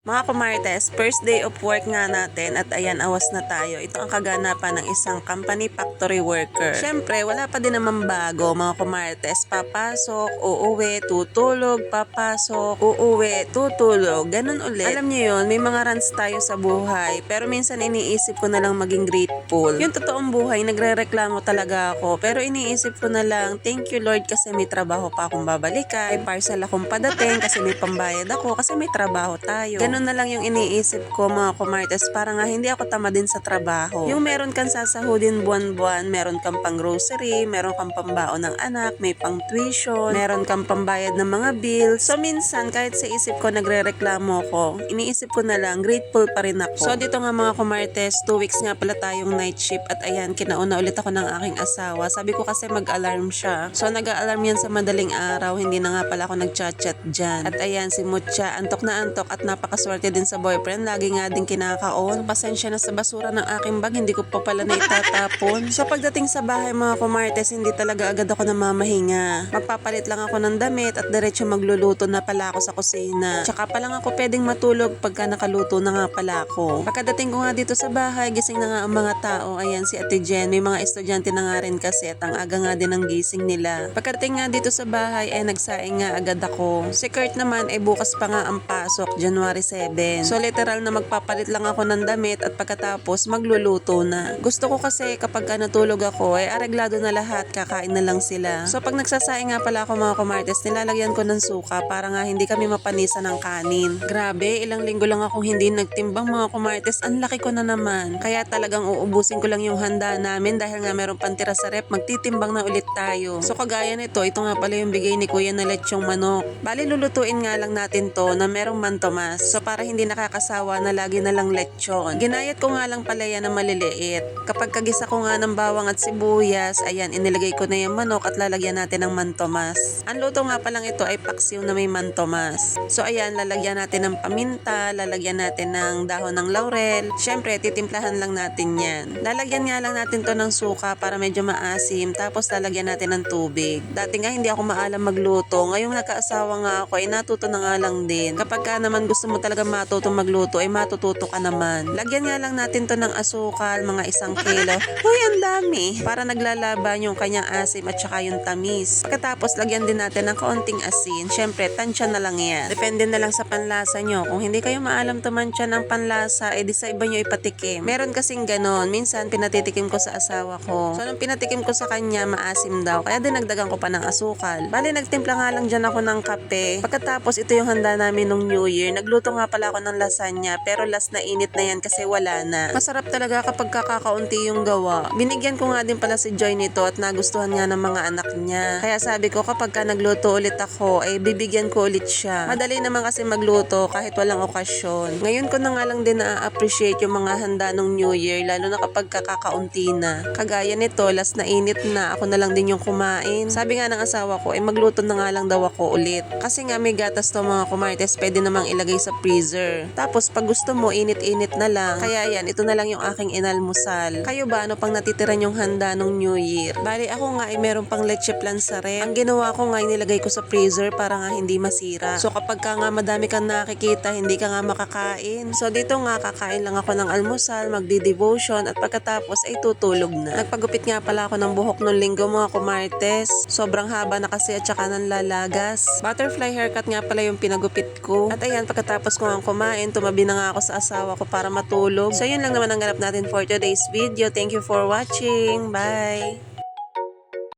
Mga kumartes, first day of work nga natin at ayan, awas na tayo. Ito ang kaganapan ng isang company factory worker. Siyempre, wala pa din naman bago mga kumartes. Papasok, uuwi, tutulog, papasok, uuwi, tutulog. Ganun ulit. Alam niyo yun, may mga runs tayo sa buhay. Pero minsan iniisip ko na lang maging grateful. Yung totoong buhay, nagre-reklamo talaga ako. Pero iniisip ko na lang, thank you Lord kasi may trabaho pa akong babalikan. May parcel akong padating kasi may pambayad ako kasi may trabaho tayo. Ganun na lang yung iniisip ko mga kumartes para nga hindi ako tamadin sa trabaho. Yung meron kang sasahudin buwan-buwan, meron kang pang grocery, meron kang pambaon ng anak, may pang tuition, meron kang pambayad ng mga bills. So minsan kahit sa isip ko nagre-reklamo ko, iniisip ko na lang grateful pa rin ako. So dito nga mga kumartes, 2 weeks nga pala tayong night shift at ayan, kinauna ulit ako ng aking asawa. Sabi ko kasi mag-alarm siya. So nag-alarm yan sa madaling araw, hindi na nga pala ako nag-chat-chat dyan. At ayan, si Mucha, antok na antok at napakaswerte din sa boyfriend, lagi nga din kinakaon. Pasensya na sa basura ng aking bag, hindi ko pa pala na itatapon. So pagdating sa bahay mga kumartes, hindi talaga agad ako namamahinga. Magpapalit lang ako ng damit at diretso magluluto na pala ako sa kusina. Tsaka pa lang ako pwedeng matulog pagka nakaluto na nga pala ako. Pagkadating ko nga dito sa bahay, gising na nga ang mga tao. Ayan si Ate Jen, may mga estudyante na nga rin kasi at ang aga nga din ang gising nila. Pagkadating nga dito sa bahay ay nagsaing nga agad ako. Si Kurt naman ay bukas pa nga ang pasok, January 7. So literal na magpapalit lang ako ng damit at pagkatapos magluluto na. Gusto ko kasi kapag natulog ako ay areglado na lahat, kakain na lang sila. So pag nagsasaing nga pala ako mga kumartes, nilalagyan ko ng suka para nga hindi kami mapanisan ng kanin. Grabe, ilang linggo lang akong hindi nagtimbang mga kumartes, ang laki ko na naman. Kaya talagang uubusin ko lang yung handa namin dahil nga meron pang tira sa rep, magtitimbang na ulit tayo. So kagaya nito, ito nga pala yung bigay ni Kuya na lechong manok. Bali lulutuin nga lang natin to na merong mantomas. So para hindi nakakasawa na lagi na lang lechon. Ginayat ko nga lang pala yan na maliliit. Kapag kagisa ko nga ng bawang at sibuyas, ayan, inilagay ko na yung manok at lalagyan natin ng mantomas. Ang luto nga palang ito ay paksiw na may mantomas. So ayan, lalagyan natin ng paminta, lalagyan natin ng dahon ng laurel. Syempre, titimplahan lang natin yan. Lalagyan nga lang natin to ng suka para medyo maasim, tapos lalagyan natin ng tubig. Dati nga hindi ako maalam magluto. Ngayong nagkaasawa nga ako, ay natuto na nga lang din. Kapag ka naman gusto mo talaga matuto magluto, ay matututo ka naman. Lagyan nga lang natin to ng asukal, mga 1 kilo. Uy, ang dami! Para naglalaban yung kanyang asim at saka yung tamis. Pagkatapos, lagyan din natin ng kaunting asin. Syempre, tansya na lang yan. Depende na lang sa panlasa nyo. Kung hindi kayo maalam tumansya ng panlasa, edi sa iba nyo ipatikim. Meron kasing ganon. Minsan, pinatitikim ko sa asawa ko. So, nung pinatikim ko sa kanya, maasim daw. Kaya dinagdagan ko pa ng asukal. Bali, nagtimpla nga lang dyan ako ng kape. Pagkatapos, ito yung handa namin nung New Year. Nagluto nga pala ako ng lasagna, pero last na init na yan kasi wala na. Masarap talaga kapag kakaunti yung gawa. Binigyan ko nga din pala si Joy nito at nagustuhan nga ng mga anak niya. Kaya sabi ko kapag ka nagluto ulit ako, ay bibigyan ko ulit siya. Madali naman kasi magluto kahit walang okasyon. Ngayon ko na nga lang din na-appreciate yung mga handa nung New Year, lalo na kapag kakaunti na. Kagaya nito, last na init na, ako na lang din yung kumain. Sabi nga ng asawa ko, ay magluto na nga lang daw ako ulit. Kasi nga may gatas to mga kumartes, pwede namang ilagay sa freezer. Tapos pag gusto mo, init-init na lang. Kaya yan, ito na lang yung aking inalmusal. Kayo ba, ano pang natitiran yung handa nung New Year? Bali ako nga ay meron pang leche plan sa ref. Ang ginawa ko nga ay nilagay ko sa freezer para nga hindi masira. So kapag ka nga madami kang nakikita, hindi ka nga makakain. So dito nga kakain lang ako ng almusal, magdi-devotion at pagkatapos ay tutulog na. Nagpagupit nga pala ako ng buhok nung linggo mga kumartes. Sobrang haba na kasi at saka nanlalagas. Butterfly haircut nga pala yung pinagupit ko. At ayan, pagkatapos ko nga kumain, tumabi na nga ako sa asawa ko para matulog. So yun lang naman ang ganap natin for today's video. Thank you for watching. Bye!